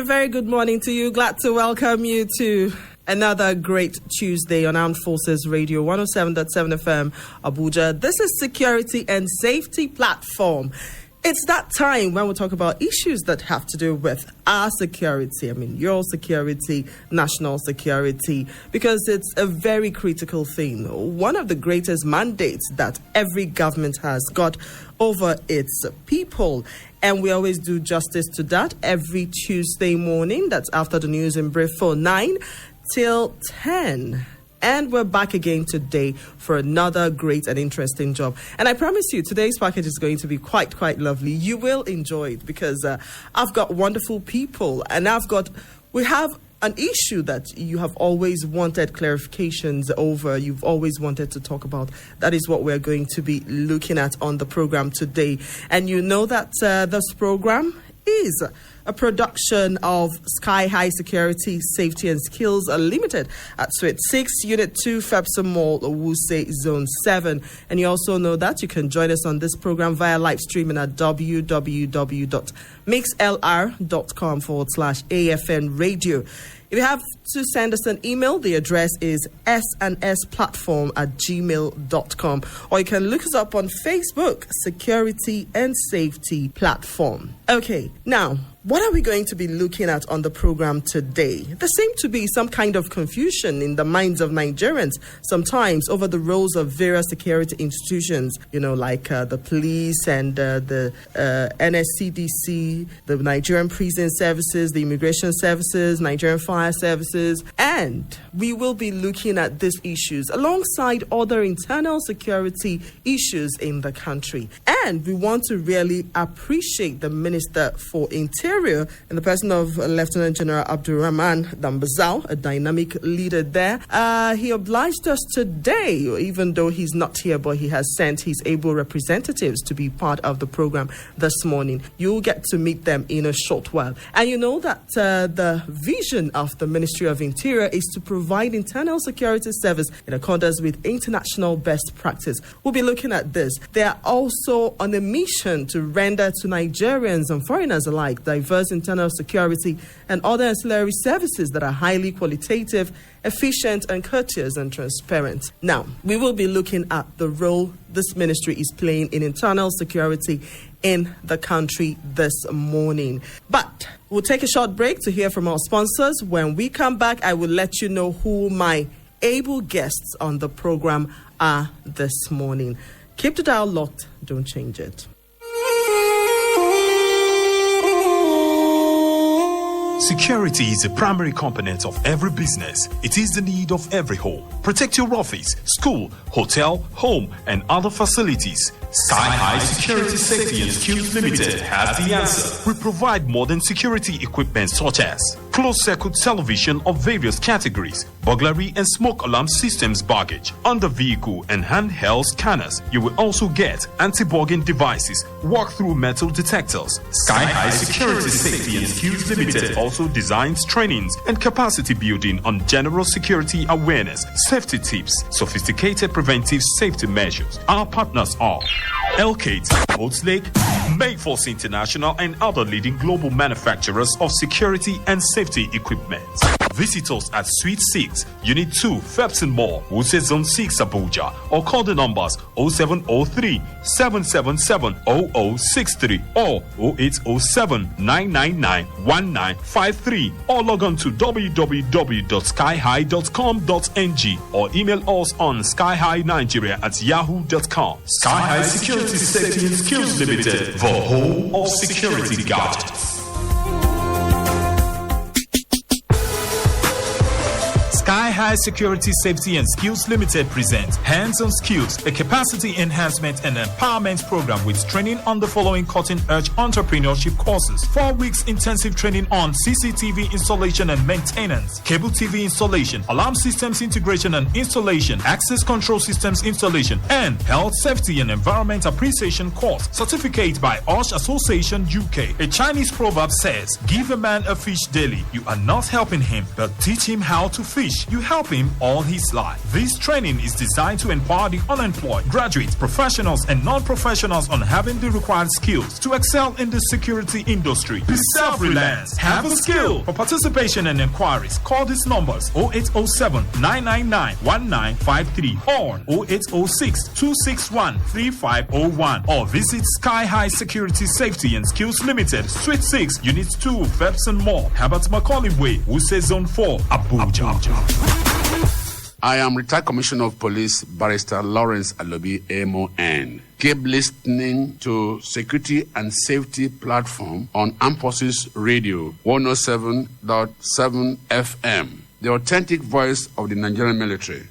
very good morning to you. Glad to welcome you to another great Tuesday on Armed Forces Radio 107.7 FM Abuja. This is Security and Safety Platform. It's that time when we talk about issues that have to do with our security. I mean, your security, national security, because it's a very critical thing. One of the greatest mandates that every government has got over its people. And we always do justice to that every Tuesday morning. That's after the news in brief for 9 till 10. And we're back again today for another great and interesting job. And I promise you, today's package is going to be quite lovely. You will enjoy it because I've got wonderful people, and we have an issue that you have always wanted clarifications over. You've always wanted to talk about. That is what we're going to be looking at on the program today. And you know that this program is a production of Sky High Security, Safety and Skills Limited at Suite 6, Unit 2, Fepsom Mall, Wuse, Zone 7. And you also know that you can join us on this program via live streaming at www.mixlr.com/AFN Radio. If you have to send us an email, the address is snsplatform@gmail.com. Or you can look us up on Facebook, Security and Safety Platform. Okay, now, what are we going to be looking at on the program today? There seems to be some kind of confusion in the minds of Nigerians sometimes over the roles of various security institutions, like the police and the NSCDC, the Nigerian Prison Services, the Immigration Services, Nigerian Fire Services. And we will be looking at these issues alongside other internal security issues in the country. And we want to really appreciate the Minister for Interior in the person of Lieutenant General Abdulrahman Dambazao, a dynamic leader there. He obliged us today, even though he's not here, but he has sent his able representatives to be part of the program this morning. You'll get to meet them in a short while. And you know that the vision of the Ministry of Interior is to provide internal security service in accordance with international best practice. We'll be looking at this. They are also on a mission to render to Nigerians and foreigners alike diverse internal security and other ancillary services that are highly qualitative, efficient, and courteous and transparent. Now, we will be looking at the role this ministry is playing in internal security in the country this morning. But we'll take a short break to hear from our sponsors. When we come back, I will let you know who my able guests on the program are this morning. Keep the dial locked. Don't change it. Security is a primary component of every business. It is the need of every home. Protect your office, school, hotel, home, and other facilities. Sky High Security, Safety and Skills Limited has the answer. We provide modern security equipment such as closed-circuit television of various categories, burglary and smoke alarm systems, baggage, under-vehicle and handheld scanners. You will also get anti-bugging devices, walk-through metal detectors. Sky High Security, Safety and Skills Limited also designs trainings and capacity building on general security awareness, safety tips, sophisticated preventive safety measures. Our partners are Elkate, Oats Lake, Mayforce International, and other leading global manufacturers of security and safety equipment. Visit us at Suite 6, Unit 2, Fepsom Mall, Wuse Zone 6, Abuja, or call the numbers 0703 777 0063 or 0807 999 1953, or log on to www.skyhigh.com.ng or email us on skyhighnigeria@yahoo.com. Sky High Security, Safety and Skills Limited, the home of security gadgets. Sky High Security, Safety and Skills Limited presents Hands-on Skills, a capacity enhancement and empowerment program with training on the following cutting-edge entrepreneurship courses. 4 weeks intensive training on CCTV installation and maintenance, cable TV installation, alarm systems integration and installation, access control systems installation, and health, safety and environment appreciation course. Certificate by OSH Association UK. A Chinese proverb says, give a man a fish daily. You are not helping him, but teach him how to fish. You help him all his life. This training is designed to empower the unemployed, graduates, professionals, and non-professionals on having the required skills to excel in the security industry. Be self-reliant. Have a skill. For participation and inquiries, call these numbers 0807 999 1953 or 0806 261 3501 or visit Sky High Security Safety and Skills Limited, Suite 6, Unit 2, Febson Mall, Herbert Macaulay Way, Wuse Zone 4, Abuja. I am retired Commissioner of Police Barrister Lawrence Alobi MON. Keep listening to Security and Safety Platform on Armed Forces Radio 107.7 FM, the authentic voice of the Nigerian military.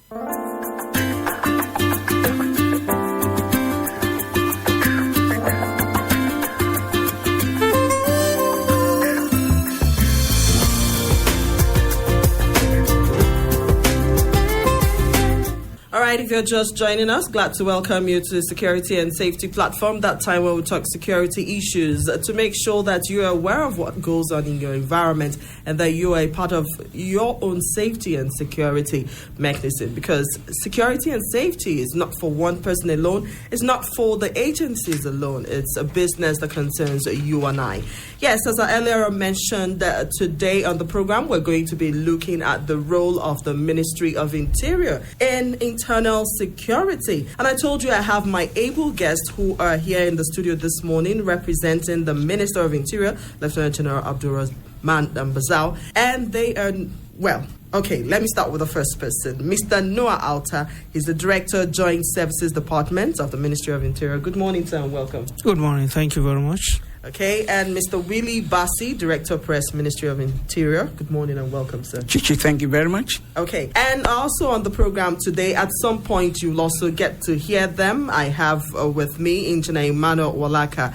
If you're just joining us, glad to welcome you to the Security and Safety Platform, that time where we talk security issues to make sure that you are aware of what goes on in your environment and that you are a part of your own safety and security mechanism, because security and safety is not for one person alone, it's not for the agencies alone, it's a business that concerns you and I. Yes, as I earlier mentioned, today on the program we're going to be looking at the role of the Ministry of Interior in internal security. And I told you I have my able guests who are here in the studio this morning representing the Minister of Interior, Lieutenant General Abdulrahman Bazao, and they are, well, okay, let me start with the first person. Mr. Noah Alta is the Director, Joint Services Department of the Ministry of Interior. Good morning, sir, and welcome. Good morning. Thank you very much. Okay, and Mr. Willie Bassi, Director of Press, Ministry of Interior. Good morning and welcome, sir. Chichi, thank you very much. Okay, and also on the program today, at some point you'll also get to hear them. I have with me Engineer Emmanuel Walaka.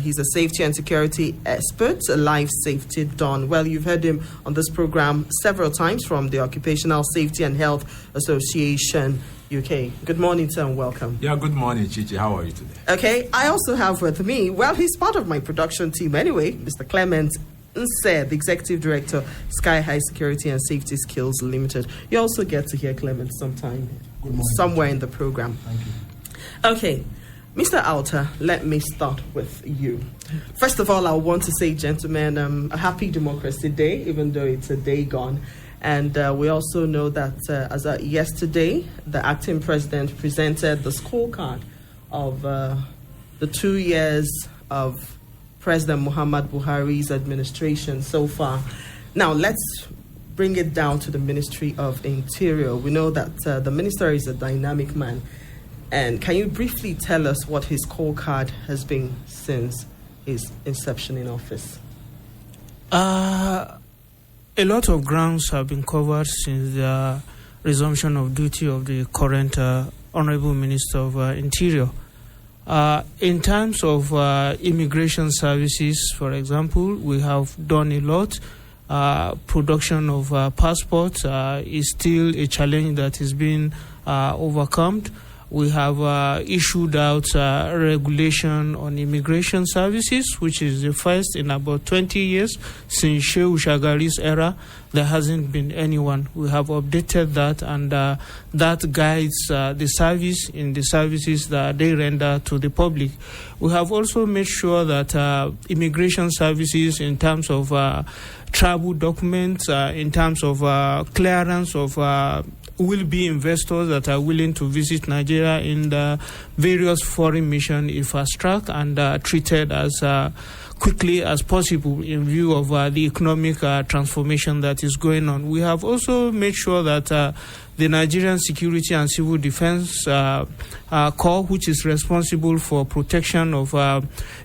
He's a safety and security expert, a life safety don. Well, you've heard him on this program several times from the Occupational Safety and Health Association UK. Good morning, sir, and welcome. Yeah, good morning, Chichi. How are you today? Okay, I also have with me, well, he's part of my production team anyway, Mr. Clement Nse, the Executive Director, Sky High Security and Safety Skills Limited. You also get to hear Clement sometime, somewhere in the program. Thank you. Okay. Mr. Alta, let me start with you. First of all, I want to say, gentlemen, a happy Democracy Day, even though it's a day gone. And we also know that as of yesterday, the acting president presented the scorecard of the 2 years of President Muhammad Buhari's administration so far. Now, let's bring it down to the Ministry of Interior. We know that the minister is a dynamic man. And can you briefly tell us what his scorecard has been since his inception in office? A lot of grounds have been covered since the resumption of duty of the current Honorable Minister of Interior. In terms of immigration services, for example, we have done a lot. Production of passports is still a challenge that is being overcome. We have issued out regulation on immigration services, which is the first in about 20 years. Since Shehu Shagari's era, there hasn't been anyone. We have updated that, and that guides the service in the services that they render to the public. We have also made sure that immigration services in terms of travel documents, in terms of clearance of will-be investors that are willing to visit Nigeria in the various foreign mission is fast-tracked and treated as quickly as possible in view of the economic transformation that is going on. We have also made sure that the Nigerian Security and Civil Defense Corps, which is responsible for protection of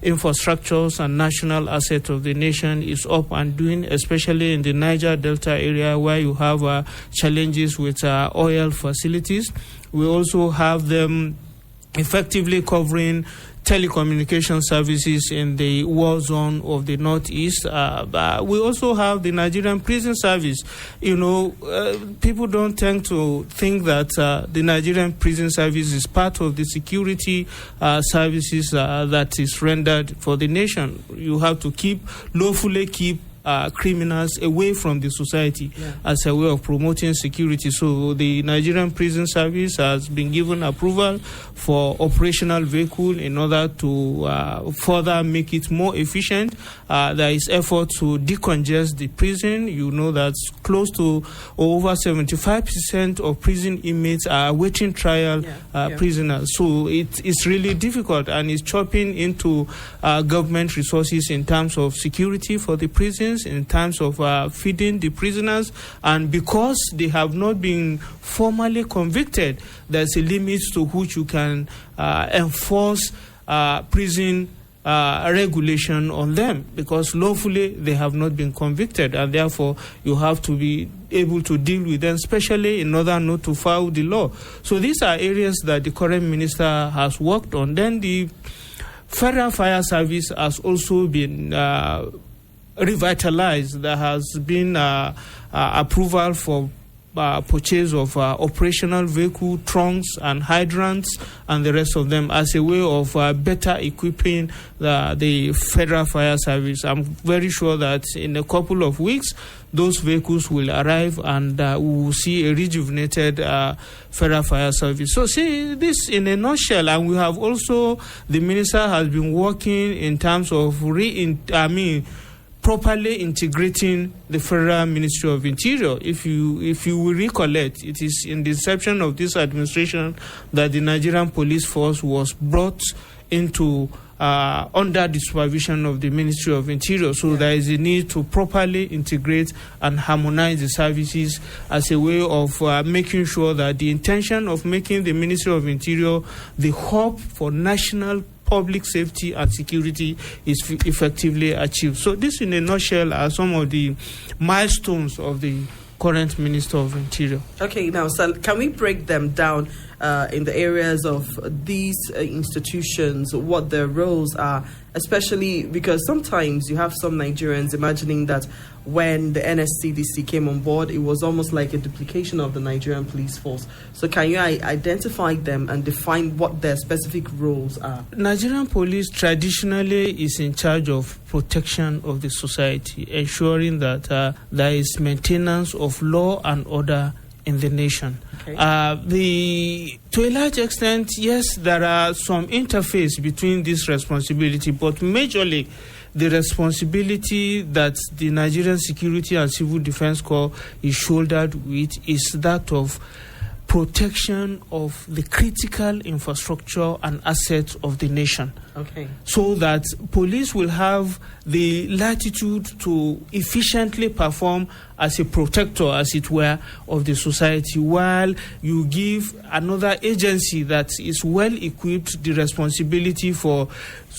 infrastructures and national assets of the nation, is up and doing, especially in the Niger Delta area where you have challenges with oil facilities. We also have them effectively covering telecommunication services in the war zone of the Northeast. We also have the Nigerian Prison Service. You know, people don't tend to think that the Nigerian Prison Service is part of the security services that is rendered for the nation. You have to lawfully keep criminals away from the society as a way of promoting security. So the Nigerian Prison Service has been given approval for operational vehicle in order to further make it more efficient. There is effort to decongest the prison. You know that close to over 75% of prison inmates are awaiting trial prisoners. So it's really difficult, and it's chopping into government resources in terms of security for the prisons, in terms of feeding the prisoners. And because they have not been formally convicted, there's a limit to which you can enforce prison regulation on them, because lawfully they have not been convicted, and therefore you have to be able to deal with them, especially in order not to foul the law. So these are areas that the current minister has worked on. Then the Federal Fire Service has also been revitalized. There has been approval for purchase of operational vehicle, trunks and hydrants and the rest of them as a way of better equipping the Federal Fire Service. I'm very sure that in a couple of weeks those vehicles will arrive, and we will see a rejuvenated Federal Fire Service. So see this in a nutshell. And we have also, the minister has been working in terms of properly integrating the Federal Ministry of Interior. If you will recollect, it is in the inception of this administration that the Nigerian Police Force was brought into under the supervision of the Ministry of Interior. So there is a need to properly integrate and harmonize the services as a way of making sure that the intention of making the Ministry of Interior the hub for national public safety and security is effectively achieved. So this, in a nutshell, are some of the milestones of the current Minister of Interior. Okay, now, so can we break them down in the areas of these institutions, what their roles are, especially because sometimes you have some Nigerians imagining that when the NSCDC came on board, it was almost like a duplication of the Nigerian police force. So can you identify them and define what their specific roles are? Nigerian police traditionally is in charge of protection of the society, ensuring that there is maintenance of law and order in the nation. Okay. To a large extent, yes, there are some interface between this responsibility, but majorly the responsibility that the Nigerian Security and Civil Defense Corps is shouldered with is that of protection of the critical infrastructure and assets of the nation. Okay. So that police will have the latitude to efficiently perform as a protector, as it were, of the society, while you give another agency that is well equipped the responsibility for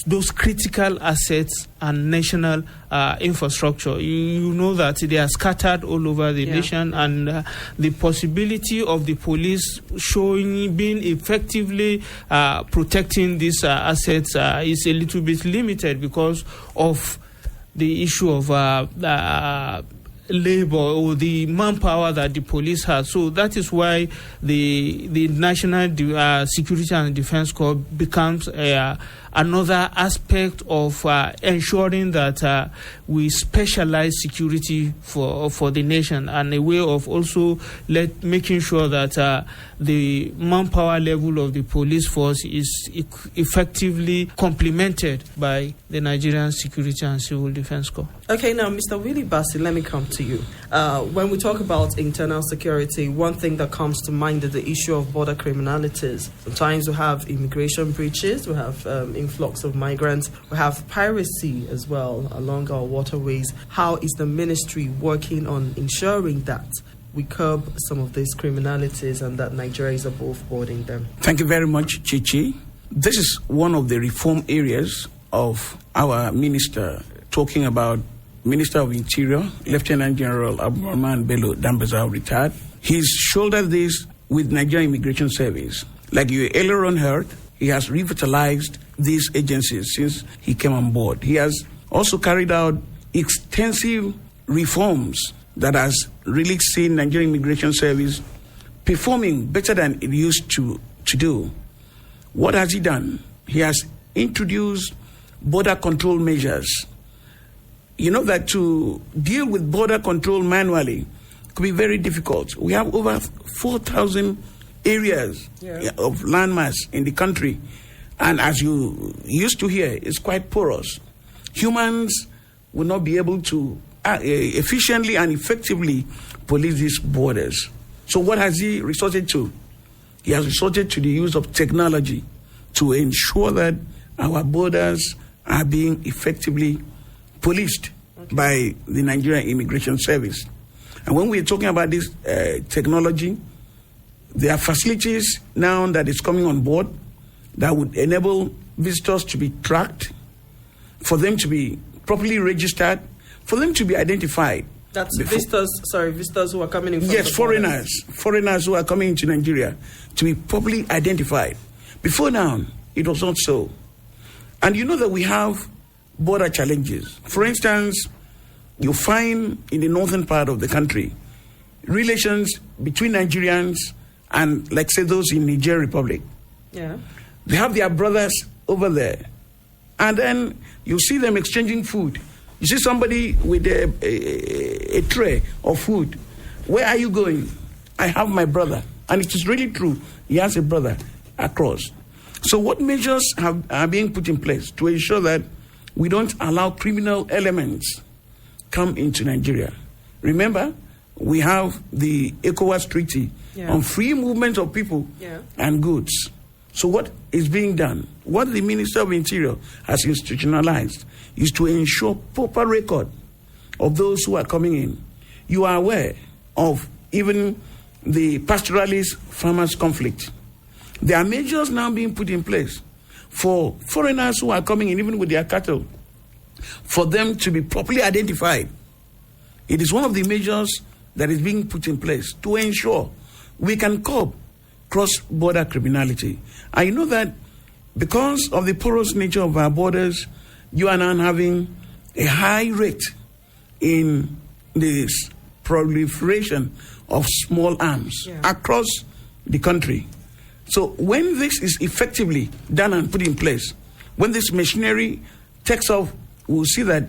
those critical assets and national infrastructure. You know that they are scattered all over the nation, and the possibility of the police being effectively protecting these assets is a little bit limited because of the issue of labor or the manpower that the police has. So that is why the National Security and Defense Corps becomes another aspect of ensuring that we specialize security for the nation, and a way of also making sure that the manpower level of the police force is effectively complemented by the Nigerian Security and Civil Defense Corps. Okay, now, Mr. Willie Bassey, let me come to you. When we talk about internal security, one thing that comes to mind is the issue of border criminalities. Sometimes we have immigration breaches, we have influx of migrants, we have piracy as well along our waterways. How is the ministry working on ensuring that we curb some of these criminalities and that Nigeria is above boarding them? Thank you very much, Chichi. This is one of the reform areas of our minister, talking about Minister of Interior, Lieutenant General Abdulrahman Bello Dambazao, retired. He's shouldered this with Nigerian Immigration Service. Like you earlier on heard, he has revitalized these agencies since he came on board. He has also carried out extensive reforms that has really seen Nigerian Immigration Service performing better than it used to do. What has he done? He has introduced border control measures you know that to deal with border control manually could be very difficult. We have over 4,000 areas of landmass in the country. And as you used to hear, it's quite porous. Humans will not be able to efficiently and effectively police these borders. So what has he resorted to? He has resorted to the use of technology to ensure that our borders are being effectively policed by the Nigerian Immigration Service. And when we're talking about this technology, there are facilities now that is coming on board that would enable visitors to be tracked, for them to be properly registered, for them to be identified. That's visitors who are coming in from yes, the foreigners who are coming into Nigeria, to be properly identified. Before now, it was not so. And you know that we have border challenges. For instance, you find in the northern part of the country, relations between Nigerians and, like, say, those in Niger Republic. Yeah. They have their brothers over there. And then you see them exchanging food. You see somebody with a tray of food. Where are you going? I have my brother. And it is really true. He has a brother across. So what measures are being put in place to ensure that we don't allow criminal elements come into Nigeria? Remember, we have the ECOWAS Treaty on free movement of people and goods. So what is being done, what the Minister of Interior has institutionalized, is to ensure proper record of those who are coming in. You are aware of even the pastoralist farmers conflict. There are measures now being put in place for foreigners who are coming in, even with their cattle, for them to be properly identified. It is one of the measures that is being put in place to ensure we can curb cross-border criminality. I know that because of the porous nature of our borders, you are now having a high rate in this proliferation of small arms across the country. So when this is effectively done and put in place, when this machinery takes off, we'll see that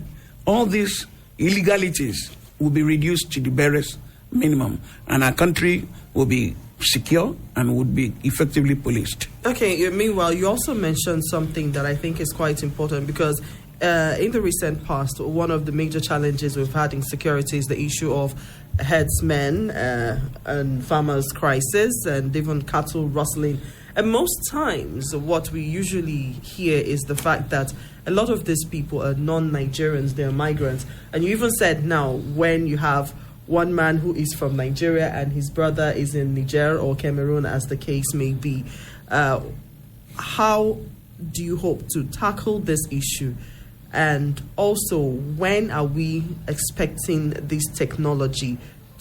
all these illegalities will be reduced to the barest minimum, and our country will be secure and would be effectively policed. Okay, meanwhile, you also mentioned something that I think is quite important, because in the recent past, one of the major challenges we've had in security is the issue of herdsmen and farmers' crisis and even cattle rustling. And most times what we usually hear is the fact that a lot of these people are non-Nigerians, they're migrants. And you even said now, when you have one man who is from Nigeria and his brother is in Niger or Cameroon, as the case may be, how do you hope to tackle this issue? And also, when are we expecting this technology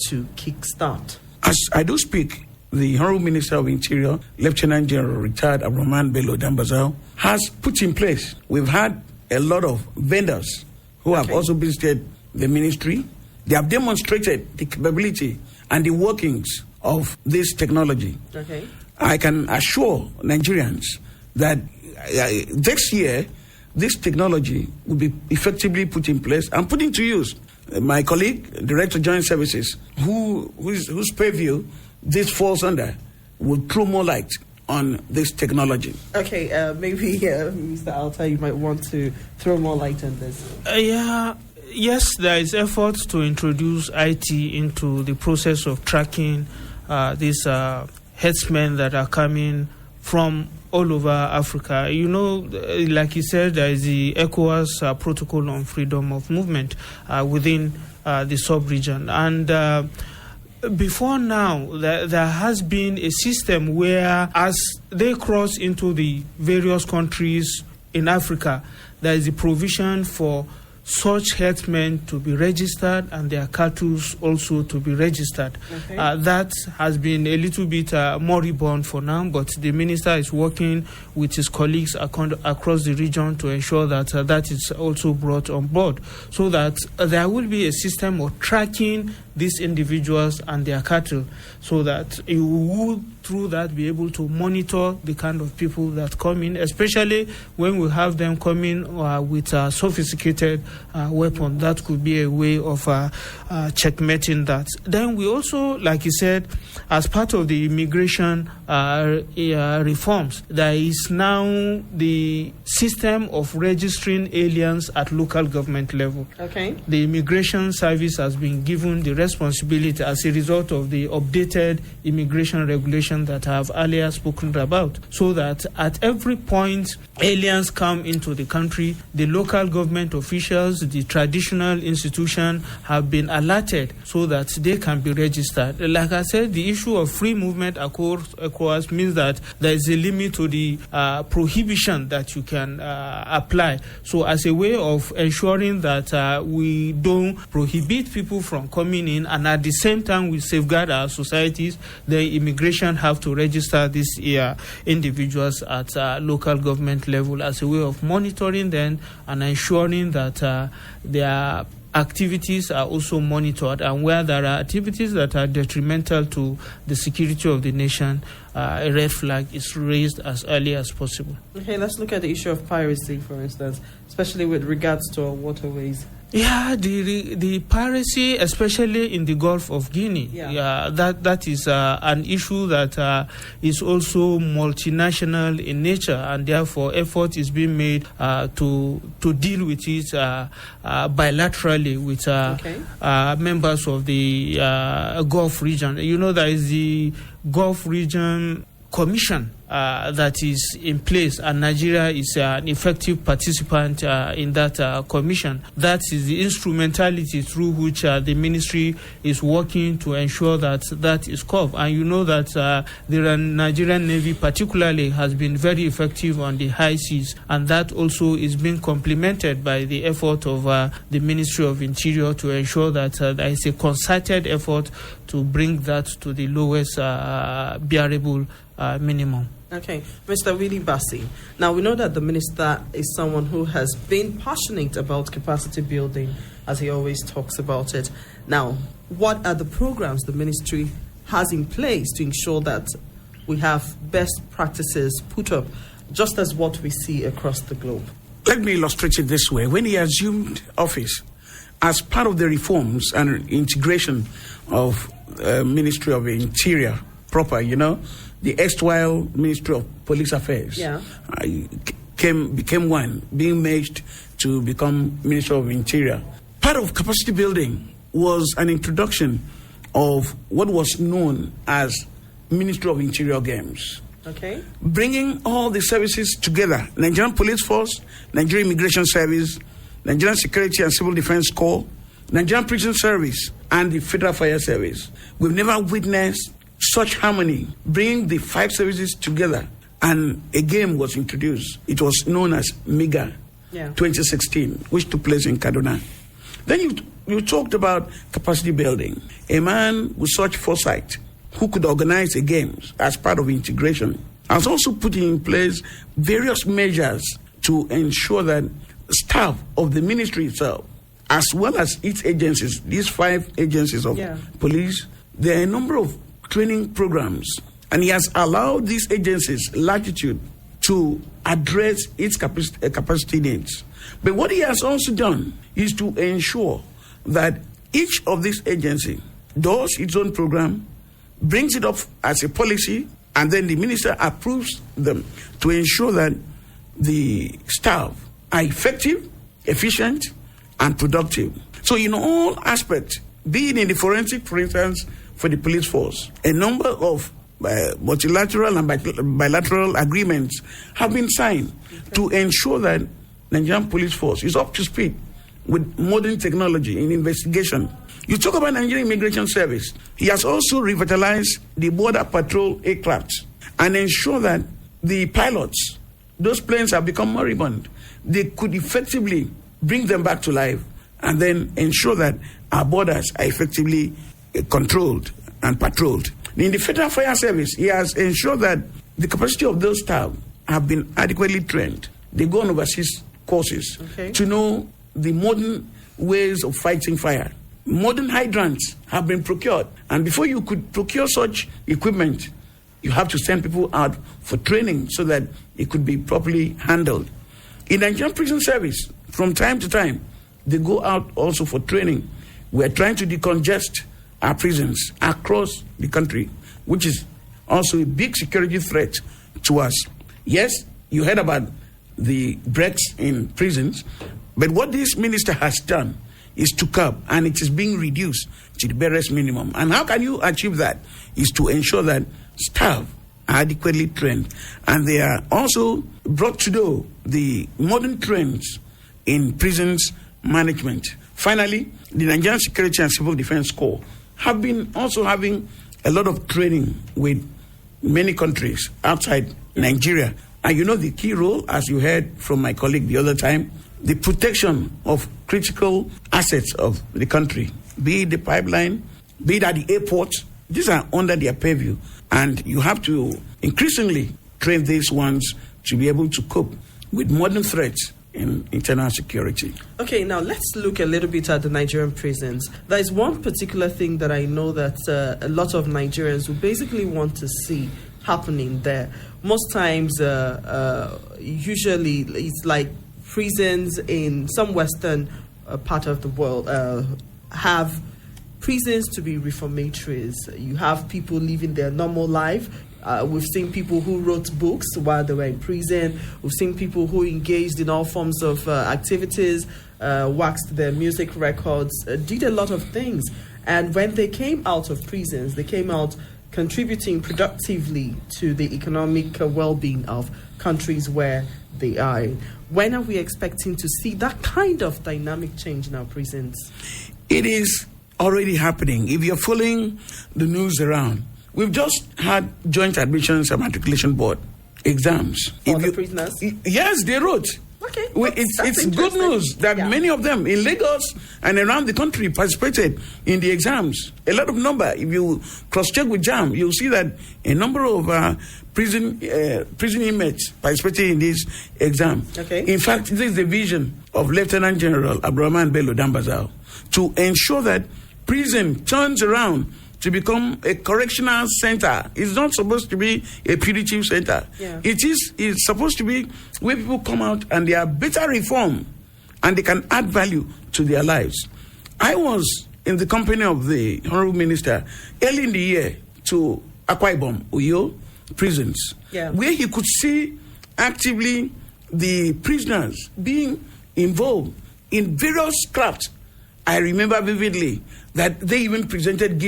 to kickstart? As I do speak, the Honorable Minister of Interior, Lieutenant General Retired Abdulrahman Bello Dambazao, has put in place. We've had a lot of vendors who have also visited the ministry. They have demonstrated the capability and the workings of this technology. Okay. I can assure Nigerians that this year, this technology will be effectively put in place and put into use. My colleague, Director of Joint Services, whose purview this falls under, will throw more light on this technology. Okay, maybe Mr. Alta, you might want to throw more light on this. Yes, there is effort to introduce IT into the process of tracking these herdsmen that are coming from all over Africa. You know, like you said, there is the ECOWAS Protocol on Freedom of Movement within the sub-region. And before now, there has been a system where, as they cross into the various countries in Africa, there is a provision for such herdsmen to be registered and their cattle also to be registered. Okay. That has been a little bit moribund for now, but the minister is working with his colleagues across the region to ensure that that is also brought on board, so that there will be a system of tracking these individuals and their cattle, so that you would, through that, be able to monitor the kind of people that come in, especially when we have them coming with sophisticated weapon. That could be a way of checkmating that. Then we also, like you said, as part of the immigration reforms, there is now the system of registering aliens at local government level. Okay. The Immigration Service has been given the responsibility as a result of the updated immigration regulation that I have earlier spoken about, so that at every point aliens come into the country, the local government officials, the traditional institution have been alerted so that they can be registered. Like I said, the issue of free movement across means that there is a limit to the prohibition that you can apply. So as a way of ensuring that we don't prohibit people from coming in, and at the same time we safeguard our societies, the immigration have to register these individuals at local government level as a way of monitoring them and ensuring that their activities are also monitored, and where there are activities that are detrimental to the security of the nation, a red flag is raised as early as possible. Okay, let's look at the issue of piracy, for instance, especially with regards to our waterways. Yeah, the piracy, especially in the Gulf of Guinea, that is an issue that is also multinational in nature, and therefore effort is being made to deal with it bilaterally with members of the Gulf region. You know, there is the Gulf Region Commission that is in place, and Nigeria is an effective participant in that commission. That is the instrumentality through which the ministry is working to ensure that that is covered. And you know that the Nigerian Navy particularly has been very effective on the high seas, and that also is being complemented by the effort of the Ministry of Interior to ensure that there is a concerted effort to bring that to the lowest bearable minimum. Okay, Mr. Willie Bassi. Now, we know that the minister is someone who has been passionate about capacity building, as he always talks about it. Now, what are the programs the ministry has in place to ensure that we have best practices put up, just as what we see across the globe? Let me illustrate it this way. When he assumed office, as part of the reforms and integration of Ministry of Interior proper, the erstwhile Ministry of Police Affairs became one, being merged to become Ministry of Interior. Part of capacity building was an introduction of what was known as Ministry of Interior Games. Okay. Bringing all the services together, Nigerian Police Force, Nigerian Immigration Service, Nigerian Security and Civil Defense Corps, Nigerian Prison Service, and the Federal Fire Service. We've never witnessed such harmony, bringing the 5 services together, and a game was introduced. It was known as MEGA 2016, which took place in Kaduna. Then you talked about capacity building. A man with such foresight who could organize the games as part of integration has also put in place various measures to ensure that staff of the ministry itself, as well as its agencies, these 5 agencies of police, there are a number of training programs, and he has allowed these agencies latitude to address its capacity needs. But what he has also done is to ensure that each of these agencies does its own program, brings it up as a policy, and then the minister approves them to ensure that the staff are effective, efficient, and productive. So in all aspects, being in the forensic, for instance, for the police force, a number of multilateral and bilateral agreements have been signed to ensure that Nigerian police force is up to speed with modern technology in investigation. You talk about Nigerian Immigration Service. He has also revitalized the border patrol aircraft and ensure that the pilots, those planes have become moribund. They could effectively bring them back to life and then ensure that our borders are effectively controlled and patrolled. In the Federal Fire Service, he has ensured that the capacity of those staff have been adequately trained. They go on overseas courses to know the modern ways of fighting fire. Modern hydrants have been procured, and before you could procure such equipment, you have to send people out for training so that it could be properly handled. In Nigerian Prison Service, from time to time, they go out also for training. We are trying to decongest our prisons across the country, which is also a big security threat to us. Yes, you heard about the breaks in prisons, but what this minister has done is to curb, and it is being reduced to the barest minimum. And how can you achieve that? Is to ensure that staff are adequately trained, and they are also brought to know the modern trends in prisons management. Finally, the Nigerian Security and Civil Defense Corps have been also having a lot of training with many countries outside Nigeria. And you know the key role, as you heard from my colleague the other time, the protection of critical assets of the country, be it the pipeline, be it at the airport. These are under their purview. And you have to increasingly train these ones to be able to cope with modern threats in internal security. Okay, now let's look a little bit at the Nigerian prisons. There is one particular thing that I know that a lot of Nigerians will basically want to see happening there. Most times, usually it's like prisons in some Western part of the world have prisons to be reformatories. You have people living their normal life. We've seen people who wrote books while they were in prison. We've seen people who engaged in all forms of activities, waxed their music records, did a lot of things. And when they came out of prisons, they came out contributing productively to the economic well-being of countries where they are in. When are we expecting to see that kind of dynamic change in our prisons? It is already happening. If you're following the news around, we've just had Joint Admissions and Matriculation Board exams. For the prisoners? Yes, they wrote. Okay. It's good news that many of them in Lagos and around the country participated in the exams. A lot of number. If you cross-check with JAM, you'll see that a number of prison inmates participated in this exam. Okay. In fact, this is the vision of Lieutenant General Abdurrahman Bello Dambazao to ensure that prison turns around to become a correctional center. It's not supposed to be a punitive center. Yeah. It's supposed to be where people come out and they are better reformed and they can add value to their lives. I was in the company of the Honorable Minister early in the year to Akwa Ibom, Uyo prisons, where he could see actively the prisoners being involved in various crafts. I remember vividly that they even presented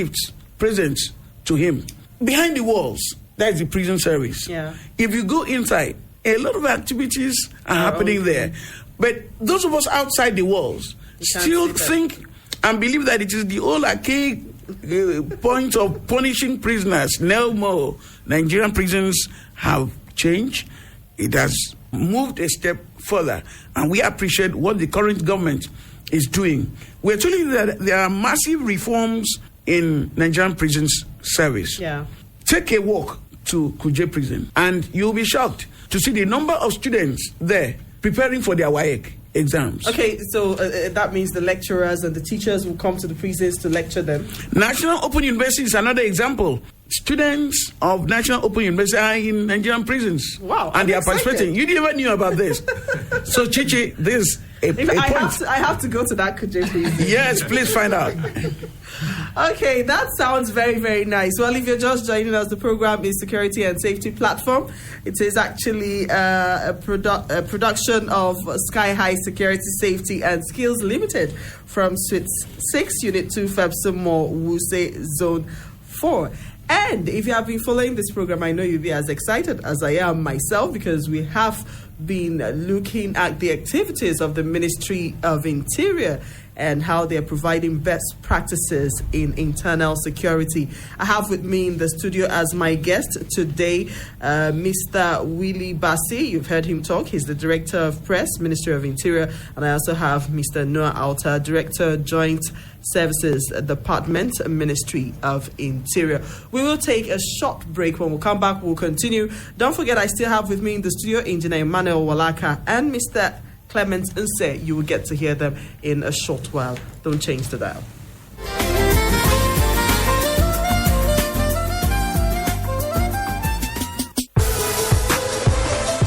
presents to him. Behind the walls, that is the prison service. Yeah. If you go inside, a lot of activities are happening there. But those of us outside the walls still think and believe that it is the old archaic point of punishing prisoners. No more. Nigerian prisons have changed. It has moved a step further. And we appreciate what the current government is doing. We're telling you that there are massive reforms in Nigerian prisons service. Yeah. Take a walk to Kuje prison and you'll be shocked to see the number of students there preparing for their WAEC exams. Okay, so that means the lecturers and the teachers will come to the prisons to lecture them. National Open University is another example. Students of National Open University are in Nigerian prisons. Wow. And they are participating. You never knew about this. So, Chichi, this is a point. I have to go to that Kuje prison. Yes, please find out. Okay, that sounds very, very nice. Well, if you're just joining us, the program is Security and Safety Platform. It is actually a production of Sky High Security, Safety and Skills Limited from Suite 6, Unit 2, Febsumo, Wuse, Zone 4. And if you have been following this program, I know you'll be as excited as I am myself, because we have been looking at the activities of the Ministry of Interior and how they're providing best practices in internal security. I have with me in the studio as my guest today, Mr. Willie Bassi. You've heard him talk. He's the Director of Press, Ministry of Interior. And I also have Mr. Noah Alta, Director, Joint Services Department, Ministry of Interior. We will take a short break. When we come back, we'll continue. Don't forget, I still have with me in the studio Engineer Emmanuel Walaka and Mr. Clement Nse. You will get to hear them in a short while. Don't change the dial.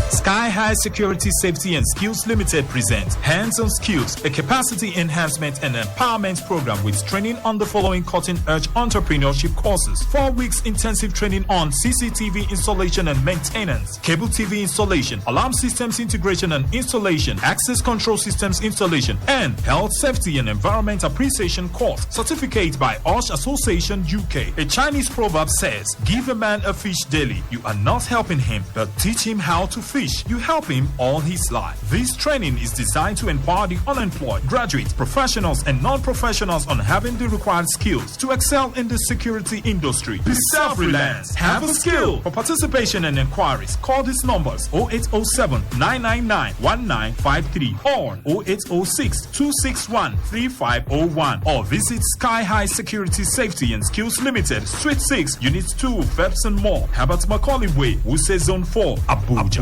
Sky High Security, Safety and Skills Limited presents Hands-on Skills, a capacity enhancement and empowerment program with training on the following cutting-edge entrepreneurship courses. 4 weeks intensive training on CCTV installation and maintenance, cable TV installation, alarm systems integration and installation, access control systems installation, and health, safety and environment appreciation course. Certificate by OSH Association UK. A Chinese proverb says, give a man a fish daily. You are not helping him, but teach him how to fish. You help him all his life. This training is designed to empower the unemployed, graduates, professionals, and non-professionals on having the required skills to excel in the security industry. Be self-reliant. Have a skill. For participation and inquiries, call these numbers 0807 999 1953 or 0806 261 3501 or visit Sky High Security, Safety and Skills Limited, Suite 6, Unit 2, Febson Mall, Herbert Macaulay Way, Wuse Zone 4, Abuja.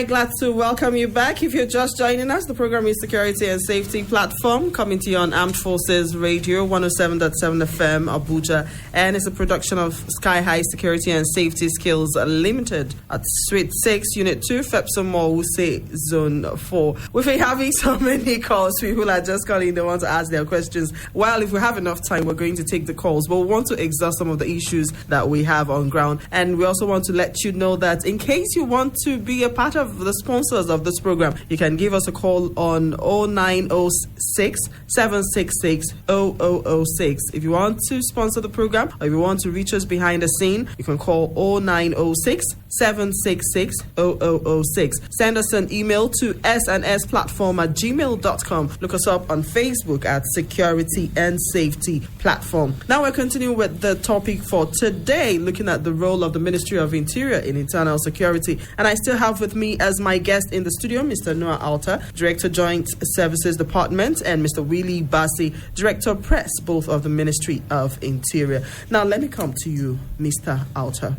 Glad to welcome you back. If you're just joining us, the program is Security and Safety Platform, coming to you on Armed Forces Radio 107.7 FM Abuja, and it's a production of Sky High Security and Safety Skills Limited at Suite 6, Unit 2, Febson Mall, Wuse Zone 4. We've been having so many calls. People are just calling, they want to ask their questions. Well, if we have enough time, we're going to take the calls, but we want to exhaust some of the issues that we have on ground. And we also want to let you know that in case you want to be a part of the sponsors of this program, you can give us a call on 0906 766 0006. If you want to sponsor the program or if you want to reach us behind the scene, you can call 0906 766 0006. Send us an email to snsplatform@gmail.com. Look us up on Facebook at Security and Safety Platform. Now we're continuing with the topic for today, looking at the role of the Ministry of Interior in internal security. And I still have with me as my guest in the studio, Mr. Noah Alta, Director Joint Services Department, and Mr. Willie Bassi, Director Press, both of the Ministry of Interior. Now let me come to you, Mr. Alta.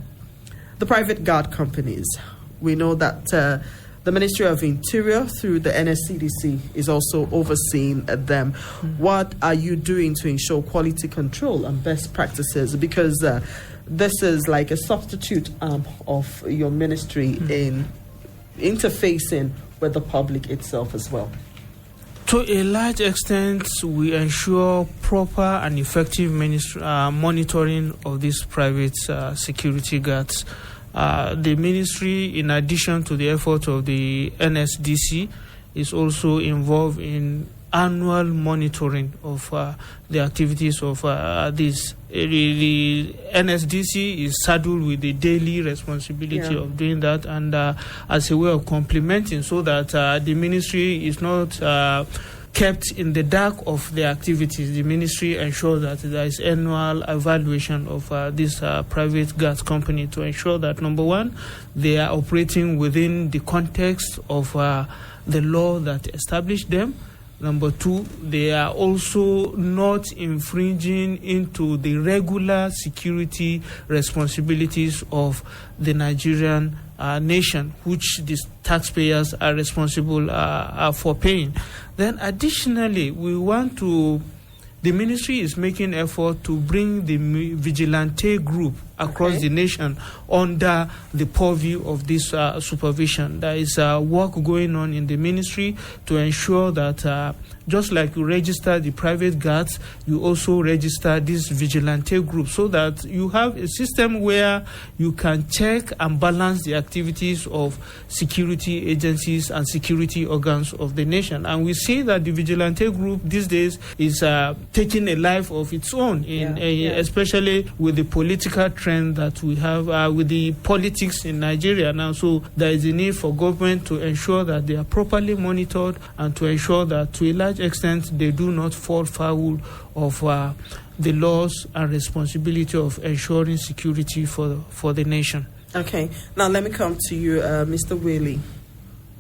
The private guard companies, we know that the Ministry of Interior through the NSCDC is also overseeing them. What are you doing to ensure quality control and best practices? Because this is like a substitute arm of your ministry in interfacing with the public itself as well. To a large extent, we ensure proper and effective monitoring of these private security guards. The ministry, in addition to the effort of the NSDC, is also involved in annual monitoring of the activities of this. The NSDC is saddled with the daily responsibility of doing that, and as a way of complementing, so that the ministry is not kept in the dark of the activities. The ministry ensures that there is annual evaluation of this private guards company to ensure that, number one, they are operating within the context of the law that established them. Number two, they are also not infringing into the regular security responsibilities of the Nigerian nation, which the taxpayers are responsible for paying. Then additionally, the ministry is making effort to bring the vigilante group across the nation under the purview of this supervision. There is work going on in the ministry to ensure that just like you register the private guards, you also register this vigilante group, so that you have a system where you can check and balance the activities of security agencies and security organs of the nation. And we see that the vigilante group these days is taking a life of its own, especially with the political trend that we have with the politics in Nigeria now. So there is a need for government to ensure that they are properly monitored and to ensure that, to a large extent, they do not fall foul of the laws and responsibility of ensuring security for the nation. Okay, now let me come to you, Mr. Whaley.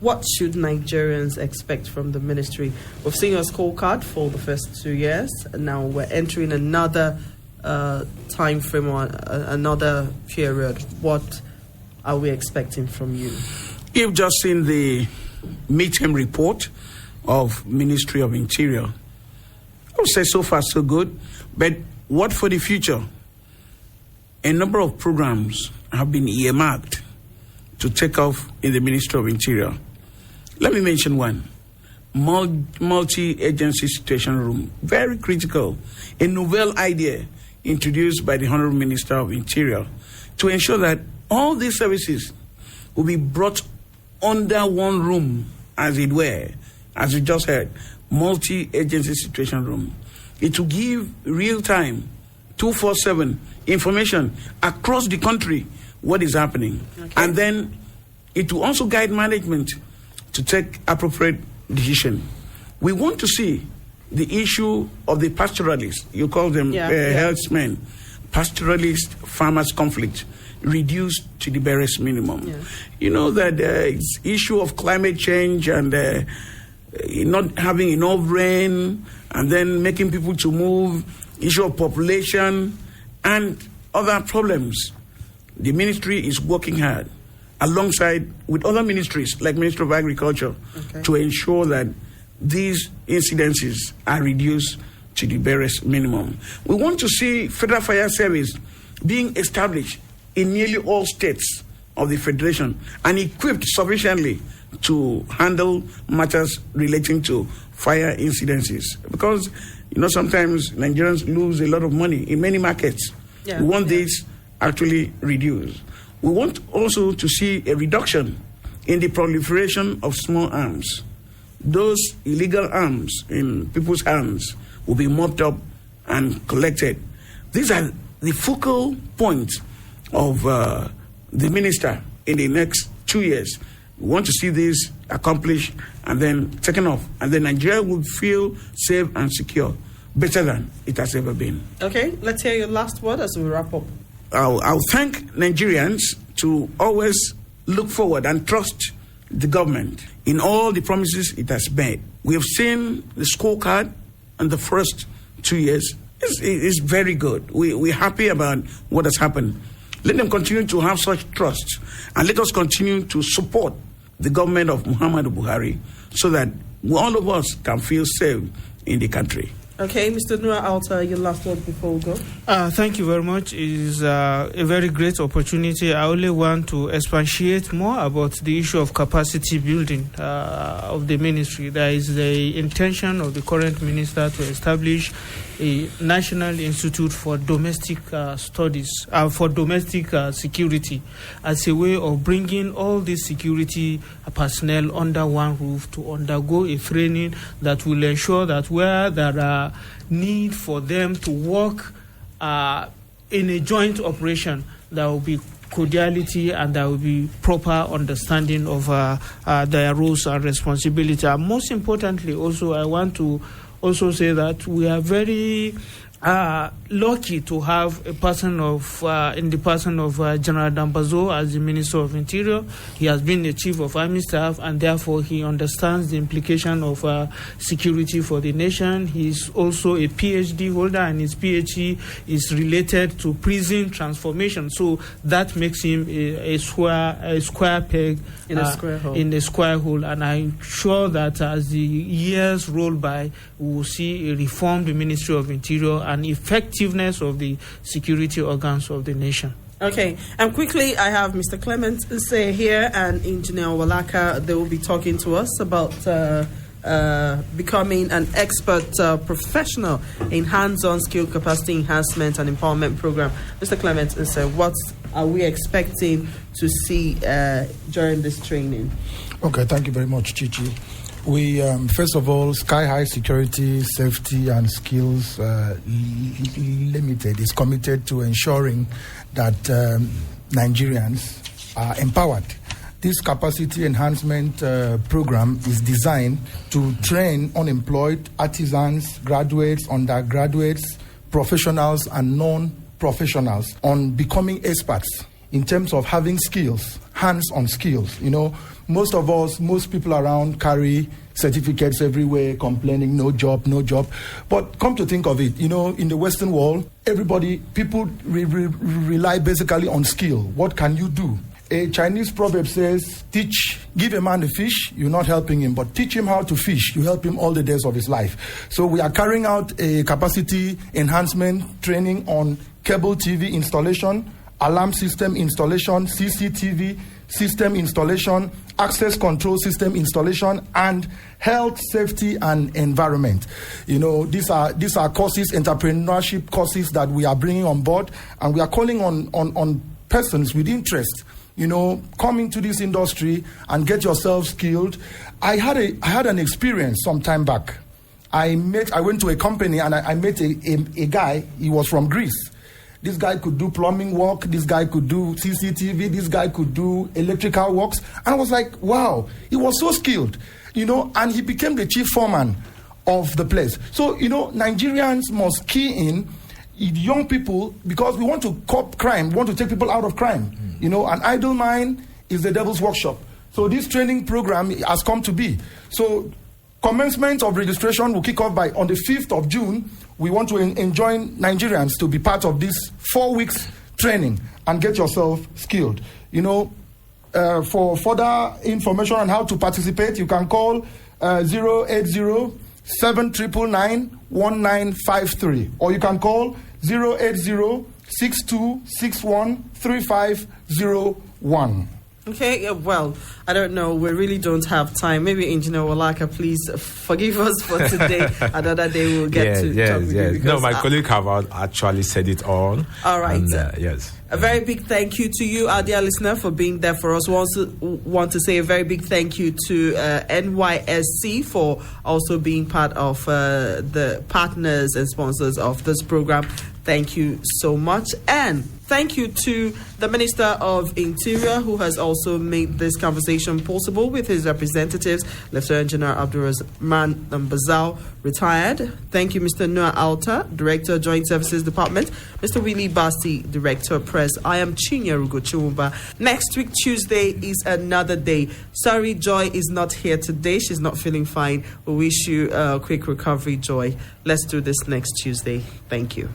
What should Nigerians expect from the ministry? We've seen your scorecard for the first 2 years, and now we're entering another time frame or another period. What are we expecting from you? You've just seen the midterm report of Ministry of Interior. I would say so far so good, but what for the future? A number of programs have been earmarked to take off in the Ministry of Interior. Let me mention one. Multi-agency situation room. Very critical. A novel idea introduced by the Honorable Minister of Interior to ensure that all these services will be brought under one room, as it were, as we just heard. Multi-agency situation room. It will give real-time, 24/7 information across the country what is happening. Okay. And then it will also guide management to take appropriate decision. We want to see the issue of the pastoralists, you call them herdsmen, pastoralist farmers conflict reduced to the barest minimum. Yeah. You know that it's issue of climate change and not having enough rain and then making people to move, issue of population and other problems. The ministry is working hard alongside with other ministries like Ministry of Agriculture to ensure that these incidences are reduced to the barest minimum. We want to see Federal Fire Service being established in nearly all states of the Federation and equipped sufficiently to handle matters relating to fire incidences. Because, sometimes Nigerians lose a lot of money in many markets. Yeah. We want this actually reduced. We want also to see a reduction in the proliferation of small arms. Those illegal arms in people's hands will be mopped up and collected. These are the focal points of the minister in the next 2 years. We want to see this accomplished and then taken off. And then Nigeria will feel safe and secure, better than it has ever been. Okay, let's hear your last word as we wrap up. I'll thank Nigerians to always look forward and trust the government in all the promises it has made. We have seen the scorecard in the first 2 years. It's very good. We're happy about what has happened. Let them continue to have such trust and let us continue to support the government of Muhammadu Buhari so that all of us can feel safe in the country. Okay, Mr. Nura Alta, your last word before we go. Thank you very much. It is a very great opportunity. I only want to expatiate more about the issue of capacity building of the ministry. There is the intention of the current minister to establish a National Institute for Domestic Studies, for domestic security, as a way of bringing all these security personnel under one roof to undergo a training that will ensure that where there are need for them to work in a joint operation, there will be cordiality and there will be proper understanding of their roles and responsibility. And most importantly, also, I want to also say that we are very lucky to have a person of, in the person of General Dambazo as the Minister of Interior. He has been the Chief of Army Staff and therefore he understands the implication of security for the nation. He's also a PhD holder and his PhD is related to prison transformation. So that makes him a square peg in a square hole. And I'm sure that as the years roll by, we will see a reformed Ministry of Interior and effectiveness of the security organs of the nation. Okay, and quickly, I have Mr. Clement Nseh here and Engineer Walaka. They will be talking to us about becoming an expert professional in hands-on skill capacity enhancement and empowerment program. Mr. Clement Nseh, what are we expecting to see during this training? Okay, thank you very much, Chichi. We, first of all, Sky High Security, Safety and Skills Limited is committed to ensuring that Nigerians are empowered. This capacity enhancement program is designed to train unemployed artisans, graduates, undergraduates, professionals and non-professionals on becoming experts in terms of having skills, hands-on skills. You know, most people around carry certificates everywhere, complaining, no job. But come to think of it, you know, in the Western world, people rely basically on skill. What can you do? A Chinese proverb says, give a man a fish, you're not helping him, but teach him how to fish, you help him all the days of his life. So we are carrying out a capacity enhancement training on cable TV installation, alarm system installation, CCTV system installation, access control system installation, and health, safety, and environment. You know, these are courses, entrepreneurship courses that we are bringing on board, and we are calling on persons with interest. You know, come into this industry and get yourself skilled. I had an experience some time back. I went to a company and I met a guy. He was from Greece. This guy could do plumbing work. This guy could do CCTV. This guy could do electrical works. And I was like, wow, he was so skilled, you know, and he became the chief foreman of the place. So, you know, Nigerians must key in young people, because we want to curb crime, we want to take people out of crime. You know, an idle mind is the devil's workshop. So this training program has come to be. So commencement of registration will kick off on the 5th of June. We want to enjoin Nigerians to be part of this 4 weeks training and get yourself skilled. You know, for further information on how to participate, you can call 080-7999-1953, or you can call 080-6261-3501. Okay, well, I don't know. We really don't have time. Maybe Engineer Walaka, please forgive us for today. Another day we'll get to talk with you. No, my colleague have actually said it all. All right. And, yes. A very big thank you to you, our dear listener, for being there for us. We also want to say a very big thank you to NYSC for also being part of the partners and sponsors of this program. Thank you so much. And thank you to the Minister of Interior, who has also made this conversation possible with his representatives, Lieutenant General Abdulrahman Dambazao, retired. Thank you, Mr. Noah Alta, Director, Joint Services Department, Mr. Willie Basi, Director, Press. I am Chinya Rugochumba. Next week, Tuesday, is another day. Sorry, Joy is not here today. She's not feeling fine. We wish you a quick recovery, Joy. Let's do this next Tuesday. Thank you.